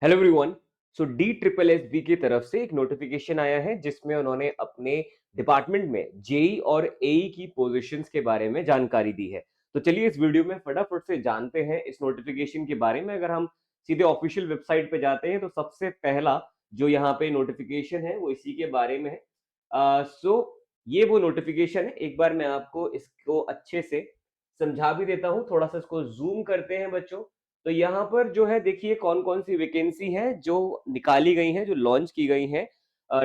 Hello everyone. So D triple S B की तरफ से एक नोटिफिकेशन आया है जिसमें उन्होंने अपने डिपार्टमेंट में जेई और एई की पोजीशंस के बारे में जानकारी दी है। तो चलिए इस वीडियो में फटाफट से जानते हैं इस नोटिफिकेशन के बारे में। अगर हम सीधे ऑफिशियल वेबसाइट पे जाते हैं तो सबसे पहला जो यहाँ पे नोटिफिकेशन है वो इसी के बारे में है। ये वो नोटिफिकेशन है। एक बार मैं आपको इसको अच्छे से समझा भी देता हूँ। थोड़ा सा इसको जूम करते हैं बच्चों। तो यहाँ पर जो है देखिए कौन कौन सी वैकेंसी है जो निकाली गई हैं, जो लॉन्च की गई हैं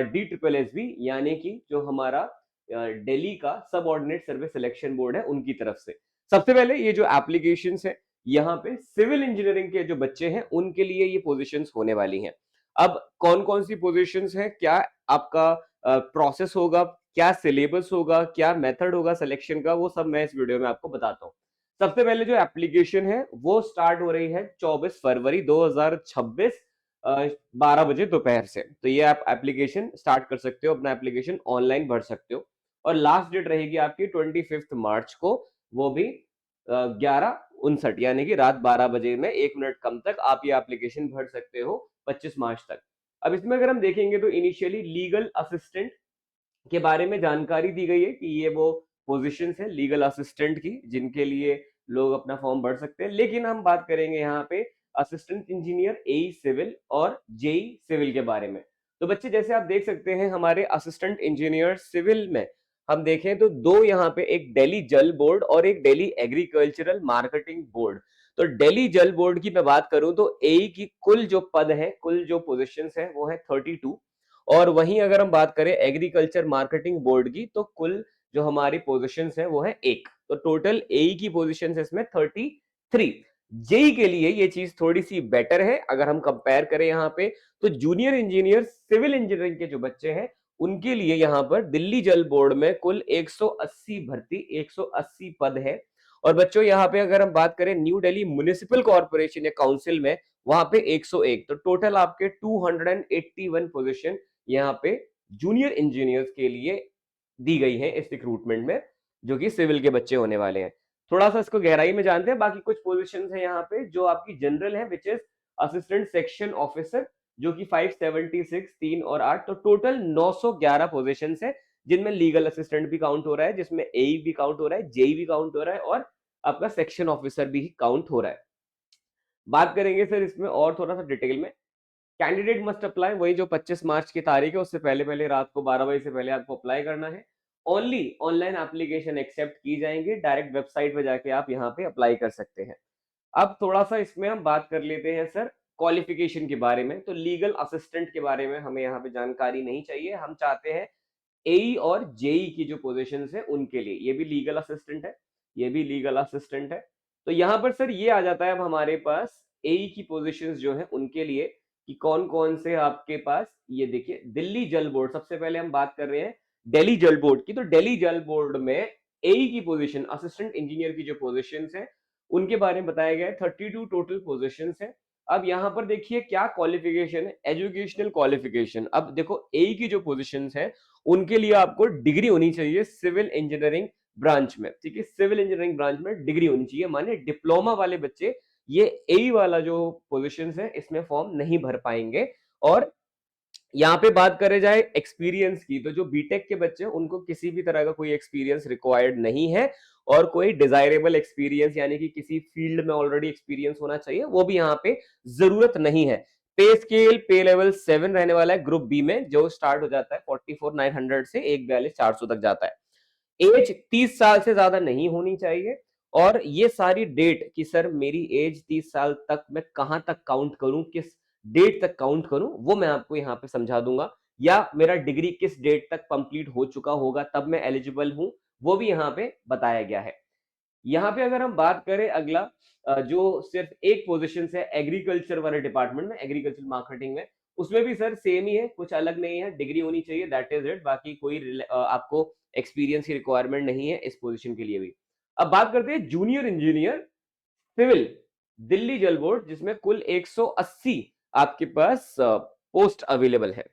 डी ट्रिपल एस बी यानी कि जो हमारा दिल्ली का सब ऑर्डिनेट सर्विस सिलेक्शन बोर्ड है उनकी तरफ से। सबसे पहले ये जो एप्लीकेशन है यहाँ पे सिविल इंजीनियरिंग के जो बच्चे हैं उनके लिए ये पोजीशंस होने वाली हैं। अब कौन कौन सी पोजीशंस हैं, क्या आपका प्रोसेस होगा, क्या सिलेबस होगा, क्या मेथड होगा सिलेक्शन का, वो सब मैं इस वीडियो में आपको बताता हूँ। सबसे पहले जो एप्लीकेशन है वो स्टार्ट हो रही है 24 फरवरी 2026 12 बजे दोपहर से। तो ये आप एप्लीकेशन स्टार्ट कर सकते हो, अपना एप्लीकेशन ऑनलाइन भर सकते हो। और लास्ट डेट रहेगी आपकी 25 मार्च को, वो भी 11:59 यानी कि रात 12 बजे में 1 मिनट कम तक आप ये एप्लीकेशन भर सकते हो 25 मार्च तक। अब इसमें अगर हम देखेंगे तो इनिशियली लीगल असिस्टेंट के बारे में जानकारी दी गई है कि ये वो पोजीशंस है लीगल असिस्टेंट की जिनके लिए लोग अपना फॉर्म भर सकते हैं। लेकिन हम बात करेंगे यहाँ पे असिस्टेंट इंजीनियर एई सिविल और जेई सिविल के बारे में। तो बच्चे जैसे आप देख सकते हैं हमारे असिस्टेंट इंजीनियर सिविल में हम देखें तो दो यहाँ पे, एक दिल्ली जल बोर्ड और एक दिल्ली एग्रीकल्चरल मार्केटिंग बोर्ड। तो दिल्ली जल बोर्ड की मैं बात करूं तो एई की कुल जो पद है, कुल जो पोजीशंस है वो है 32। और वहीं अगर हम बात करें एग्रीकल्चर मार्केटिंग बोर्ड की तो कुल जो हमारी पोजीशंस है वो है एक। तो टोटल एई की पोजीशंस इसमें 33। जेई के लिए ये चीज थोड़ी सी बेटर है अगर हम कंपेयर करें यहाँ पे। तो जूनियर इंजीनियर सिविल इंजीनियरिंग के जो बच्चे हैं उनके लिए यहाँ पर दिल्ली जल बोर्ड में कुल 180 भर्ती, 180 पद है। और बच्चों यहाँ पे अगर हम बात करें न्यू दिल्ली म्युनिसिपल कॉर्पोरेशन या काउंसिल में, वहां पे 101। तो टोटल आपके 281 पोजीशन यहाँ पे जूनियर इंजीनियर्स के लिए दी गई है इस रिक्रूटमेंट में, जो कि सिविल के बच्चे होने वाले हैं। थोड़ा सा इसको गहराई में जानते हैं। बाकी कुछ पोजीशंस है यहाँ पे जो आपकी जनरल है, which is assistant section officer, जो कि 576 3 और 8। तो टोटल 911 पोजीशंस है जिनमें लीगल असिस्टेंट भी काउंट हो रहा है, जिसमें एई भी काउंट हो रहा है, जेई भी काउंट हो रहा है और आपका सेक्शन ऑफिसर भी काउंट हो रहा है। बात करेंगे सर इसमें और थोड़ा सा डिटेल में। कैंडिडेट मस्ट अप्लाई, वही जो 25 मार्च की तारीख है उससे पहले पहले रात को 12 बजे से पहले आपको अप्लाई करना है। ओनली ऑनलाइन एप्लीकेशन एक्सेप्ट की जाएंगी, डायरेक्ट वेबसाइट पे जाके आप यहाँ पे अप्लाई कर सकते हैं। अब थोड़ा सा इसमें हम बात कर लेते हैं सर क्वालिफिकेशन के बारे में। तो लीगल असिस्टेंट के बारे में हमें यहाँ पे जानकारी नहीं चाहिए, हम चाहते हैं एई और जेई की जो पोजीशंस है उनके लिए। ये भी लीगल असिस्टेंट है, ये भी लीगल असिस्टेंट है। तो यहाँ पर सर ये आ जाता है अब हमारे पास एई की पोजीशंस जो है उनके लिए कि कौन कौन से आपके पास। ये देखिए दिल्ली जल बोर्ड, सबसे पहले हम बात कर रहे हैं दिल्ली जल बोर्ड की। तो दिल्ली जल बोर्ड में एई की पोजीशन, असिस्टेंट इंजीनियर की जो पोजीशंस है उनके बारे में बताया गया है। 32 टोटल पोजीशंस है। अब यहाँ पर देखिए क्या क्वालिफिकेशन है, एजुकेशनल क्वालिफिकेशन। अब देखो एई की जो पोजीशंस है उनके लिए आपको डिग्री होनी चाहिए सिविल इंजीनियरिंग ब्रांच में, ठीक है। सिविल इंजीनियरिंग ब्रांच में डिग्री होनी चाहिए, माने डिप्लोमा वाले बच्चे ये एई वाला जो पोजीशंस है इसमें फॉर्म नहीं भर पाएंगे। और यहाँ पे बात करे जाए एक्सपीरियंस की, तो जो बीटेक के बच्चे हैं उनको किसी भी तरह का कोई एक्सपीरियंस रिक्वायर्ड नहीं है। और कोई डिजायरेबल एक्सपीरियंस यानी कि किसी फील्ड में ऑलरेडी एक्सपीरियंस होना चाहिए वो भी यहाँ पे जरूरत नहीं है। पे स्केल पे लेवल 7 रहने वाला है ग्रुप बी में, जो स्टार्ट हो जाता है 44,900 से 1,42,400 तक जाता है। एज 30 साल से ज्यादा नहीं होनी चाहिए। और ये सारी डेट कि सर मेरी एज 30 साल तक मैं कहां तक काउंट करूं, किस डेट तक काउंट करूं, वो मैं आपको यहाँ पे समझा दूंगा। या मेरा डिग्री किस डेट तक कंप्लीट हो चुका होगा तब मैं एलिजिबल हूं, वो भी यहाँ पे बताया गया है। यहाँ पे अगर हम बात करें अगला, जो सिर्फ एक पोजीशन है एग्रीकल्चर वाले डिपार्टमेंट में, एग्रीकल्चर मार्केटिंग में, उसमें भी सर सेम ही है, कुछ अलग नहीं है, डिग्री होनी चाहिए, दैट इज इट। बाकी कोई आपको एक्सपीरियंस की रिक्वायरमेंट नहीं है इस पोजीशन के लिए भी। अब बात करते हैं जूनियर इंजीनियर सिविल दिल्ली जल बोर्ड, जिसमें कुल 180 आपके पास पोस्ट अवेलेबल है।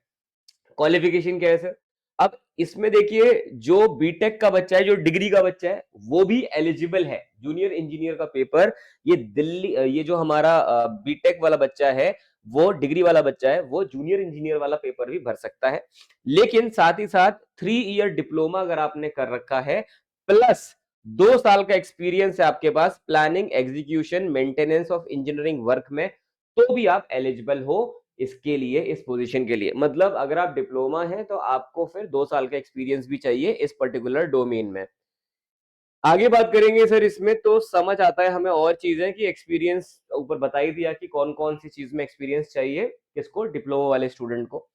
क्वालिफिकेशन क्या है सर? अब इसमें देखिए जो बीटेक का बच्चा है, जो डिग्री का बच्चा है, वो भी एलिजिबल है। जूनियर इंजीनियर का पेपर ये दिल्ली, ये जो हमारा बीटेक वाला बच्चा है वो डिग्री वाला बच्चा है वो जूनियर इंजीनियर वाला पेपर भी भर सकता है। लेकिन साथ ही साथ 3 ईयर डिप्लोमा अगर आपने कर रखा है प्लस 2 साल का एक्सपीरियंस है आपके पास planning execution maintenance of engineering work में, तो भी आप एलिजिबल हो इसके लिए, इस पोजीशन के लिए। मतलब अगर आप डिप्लोमा है तो आपको फिर 2 साल का एक्सपीरियंस भी चाहिए इस पर्टिकुलर डोमेन में। आगे बात करेंगे सर इसमें तो समझ आता है हमें और चीजें कि एक्सपीरियंस ऊपर बता ही दिया कि कौन कौन सी चीज में एक्सपीरियंस चाहिए किसको, डिप्लोमा वाले स्टूडेंट को।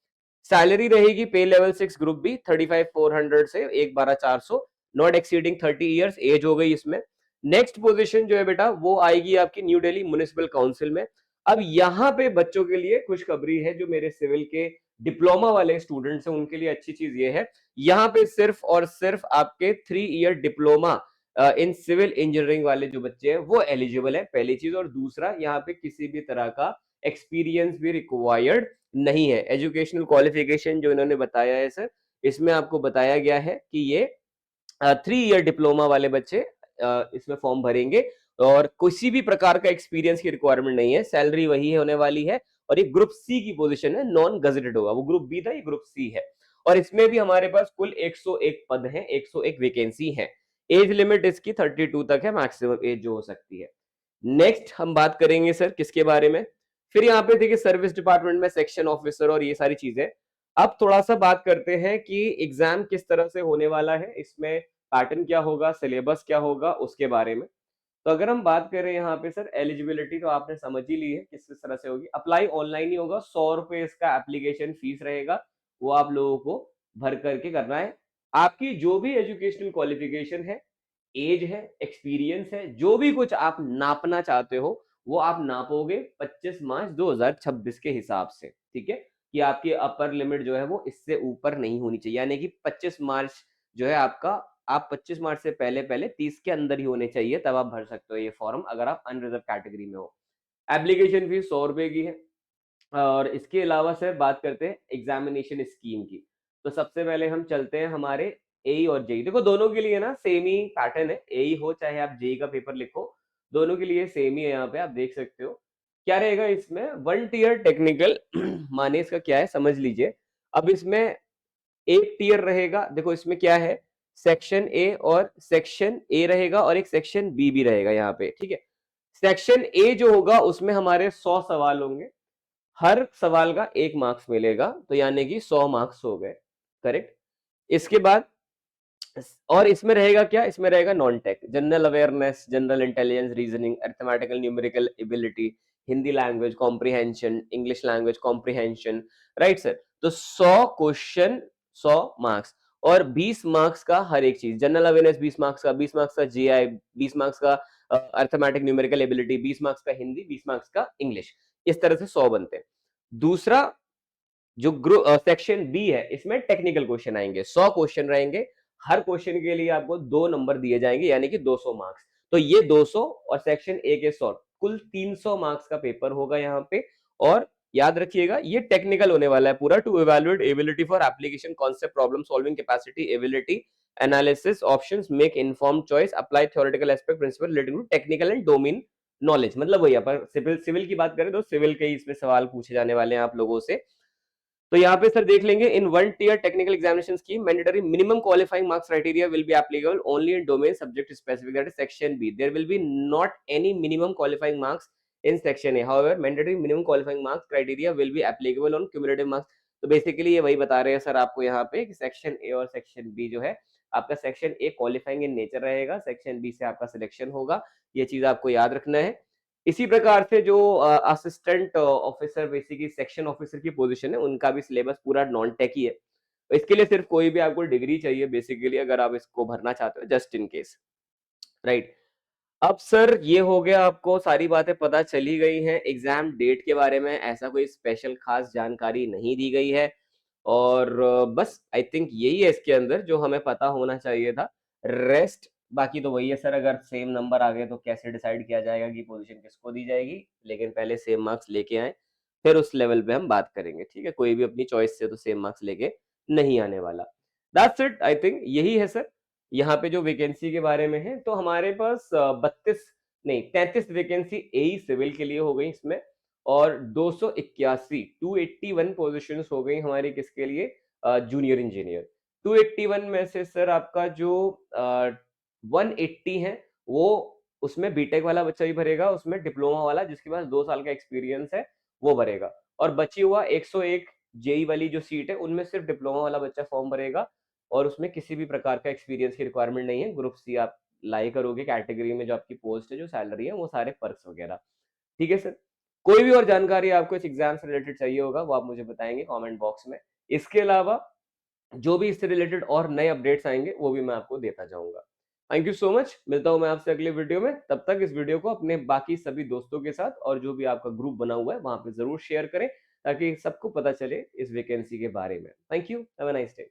सैलरी रहेगी पे लेवल 6 ग्रुप बी 35,400 से 1,12,400, नॉट एक्सीडिंग 30 ईयर्स एज हो गई इसमें। नेक्स्ट पोजीशन जो है बेटा वो आएगी आपकी न्यू दिल्ली म्युनिसिपल काउंसिल में। अब यहाँ पे बच्चों के लिए खुशखबरी है, जो मेरे सिविल के डिप्लोमा वाले स्टूडेंट्स हैं उनके लिए अच्छी चीज ये है, यहाँ पे सिर्फ और सिर्फ आपके 3 year diploma in civil engineering वाले जो बच्चे हैं वो एलिजिबल है, पहली चीज। और दूसरा, यहाँ पे किसी भी तरह का एक्सपीरियंस भी रिक्वायर्ड नहीं है। एजुकेशनल क्वालिफिकेशन जो इन्होंने बताया है सर, इसमें आपको बताया गया है कि ये 3 ईयर डिप्लोमा वाले बच्चे इसमें फॉर्म भरेंगे और किसी भी प्रकार का एक्सपीरियंस की रिक्वायरमेंट नहीं है। सैलरी वही है होने वाली है और ये ग्रुप सी की पोजीशन है, नॉन गजेटेड होगा। वो ग्रुप बी था, ये ग्रुप सी है। और इसमें भी हमारे पास कुल 101 पद हैं, 101 वैकेंसी है। एज लिमिट इसकी 32 तक है, मैक्सिमम एज जो हो सकती है। नेक्स्ट हम बात करेंगे सर किसके बारे में, फिर यहाँ पे देखिए सर्विस डिपार्टमेंट में सेक्शन ऑफिसर और ये सारी चीजें। अब थोड़ा सा बात करते हैं कि एग्जाम किस तरह से होने वाला है, इसमें पैटर्न क्या होगा, सिलेबस क्या होगा, उसके बारे में। तो अगर हम बात करें यहाँ पे सर एलिजिबिलिटी तो आपने समझ ही ली है किस किस तरह से होगी। अप्लाई ऑनलाइन ही होगा, 100 रुपए इसका एप्लीकेशन फीस रहेगा, वो आप लोगों को भर करके करना है। आपकी जो भी एजुकेशनल क्वालिफिकेशन है, एज है, एक्सपीरियंस है, जो भी कुछ आप नापना चाहते हो वो आप नापोगे 25 मार्च 2026 के हिसाब से, ठीक है। कि आपकी अपर लिमिट जो है वो इससे ऊपर नहीं होनी चाहिए, यानी कि 25 मार्च जो है आपका, आप 25 मार्च से पहले पहले 30 के अंदर ही होने चाहिए, तब आप भर सकते हो ये फॉर्म अगर आप अनरिजर्व कैटेगरी में हो। एप्लीकेशन फीस 100 रुपए की है। और इसके अलावा सर बात करते हैं एग्जामिनेशन स्कीम की। तो सबसे पहले हम चलते हैं हमारे एई और जेई। देखो दोनों के लिए ना सेम ही पैटर्न है, एई हो चाहे आप जेई का पेपर लिखो, दोनों के लिए सेम ही है। यहाँ पे आप देख सकते हो क्या रहेगा इसमें, 1 टीयर टेक्निकल माने इसका क्या है समझ लीजिए। अब इसमें एक टीयर रहेगा, देखो इसमें क्या है, सेक्शन ए और सेक्शन ए रहेगा और एक सेक्शन बी भी रहेगा यहाँ पे, ठीक है। सेक्शन ए जो होगा उसमें हमारे 100 सवाल होंगे, हर सवाल का 1 मार्क्स मिलेगा, तो यानी कि 100 मार्क्स हो गए, करेक्ट। इसके बाद और इसमें रहेगा क्या, इसमें रहेगा non tech, general awareness, general intelligence, reasoning, arithmetical numerical ability, Hindi language comprehension, English language comprehension, right sir. तो 100 क्वेश्चन, 100 मार्क्स, और 20 मार्क्स का हर एक चीज, जनरल अवेयरनेस 20 मार्क्स का, 20 मार्क्स का जीआई, 20 मार्क्स का अरिथमेटिक न्यूमेरिकल एबिलिटी, 20 मार्क्स का हिंदी, 20 मार्क्स का इंग्लिश, इस तरह से 100 बनते हैं। दूसरा जो ग्रुप सेक्शन बी है, इसमें टेक्निकल क्वेश्चन आएंगे, 100 क्वेश्चन रहेंगे, हर क्वेश्चन के लिए आपको 2 नंबर दिए जाएंगे, यानी कि 200 मार्क्स। तो ये 200 और सेक्शन ए के 100, कुल 300 मार्क्स का पेपर होगा यहाँ पे। और याद रखिएगा ये टेक्निकल होने वाला है पूरा, to evaluate ability for application concept, problem solving capacity, ability, analysis, options, make informed choice, apply theoretical aspect, principle related to technical and domain knowledge. मतलब वही अपन सिविल की बात करें तो सिविल के ही इसमें सवाल पूछे जाने वाले हैं आप लोगों से। तो यहाँ पे सर देख लेंगे, in 1 tier technical examination scheme mandatory minimum qualifying marks criteria will be applicable only in domain subject specific, that is section B, there will be not any minimum qualifying marks in section A, however mandatory minimum qualifying marks criteria will be applicable on cumulative marks. तो basically ये वही बता रहे हैं sir आपको यहाँ पे कि सेक्शन ए और सेक्शन बी जो है आपका, section A qualifying in nature रहेगा, सेक्शन बी से आपका सिलेक्शन होगा, ये चीज आपको याद रखना है। इसी प्रकार से जो assistant officer, basically section officer की पोजीशन है, उनका भी सिलेबस पूरा नॉन टेक ही है। तो इसके लिए सिर्फ कोई भी आपको डिग्री चाहिए बेसिकली, अगर आप इसको भरना चाहते हो, जस्ट इन केस, राइट। अब सर ये हो गया, आपको सारी बातें पता चली गई हैं। एग्जाम डेट के बारे में ऐसा कोई स्पेशल खास जानकारी नहीं दी गई है, और बस आई थिंक यही है इसके अंदर जो हमें पता होना चाहिए था। रेस्ट बाकी तो वही है सर, अगर सेम नंबर आ गए तो कैसे डिसाइड किया जाएगा कि पोजीशन किसको दी जाएगी, लेकिन पहले सेम मार्क्स लेके आए, फिर उस लेवल पे हम बात करेंगे, ठीक है। कोई भी अपनी चॉइस से तो सेम मार्क्स लेके नहीं आने वाला। दैट्स इट, आई थिंक यही है सर यहाँ पे जो वैकेंसी के बारे में है। तो हमारे पास 32 नहीं 33 वैकेंसी एई सिविल के लिए हो गई इसमें, और 281 पोजीशंस हो गई हमारी किसके लिए, जूनियर इंजीनियर। 281 में से सर आपका जो 180 है वो उसमें बीटेक वाला बच्चा ही भरेगा, उसमें डिप्लोमा वाला जिसके पास 2 साल का एक्सपीरियंस है वो भरेगा, और बची हुआ 101 जेई वाली जो सीट है उनमें सिर्फ डिप्लोमा वाला बच्चा फॉर्म भरेगा, और उसमें किसी भी प्रकार का एक्सपीरियंस की रिक्वायरमेंट नहीं है। ग्रुप सी आप लाई करोगे, कैटेगरी में जो आपकी पोस्ट है, जो सैलरी है, वो सारे पर्क्स वगैरह। ठीक है सर। कोई भी और जानकारी आपको इस एग्जाम से रिलेटेड चाहिए होगा वो आप मुझे बताएंगे कमेंट बॉक्स में। इसके अलावा जो भी इससे रिलेटेड और नए अपडेट्स आएंगे वो भी मैं आपको देता जाऊंगा। थैंक यू सो मच, मिलता हूं मैं आपसे अगले वीडियो में। तब तक इस वीडियो को अपने बाकी सभी दोस्तों के साथ और जो भी आपका ग्रुप बना हुआ है वहां पे जरूर शेयर करें, ताकि सबको पता चले इस वैकेंसी के बारे में। Thank you, have a nice day.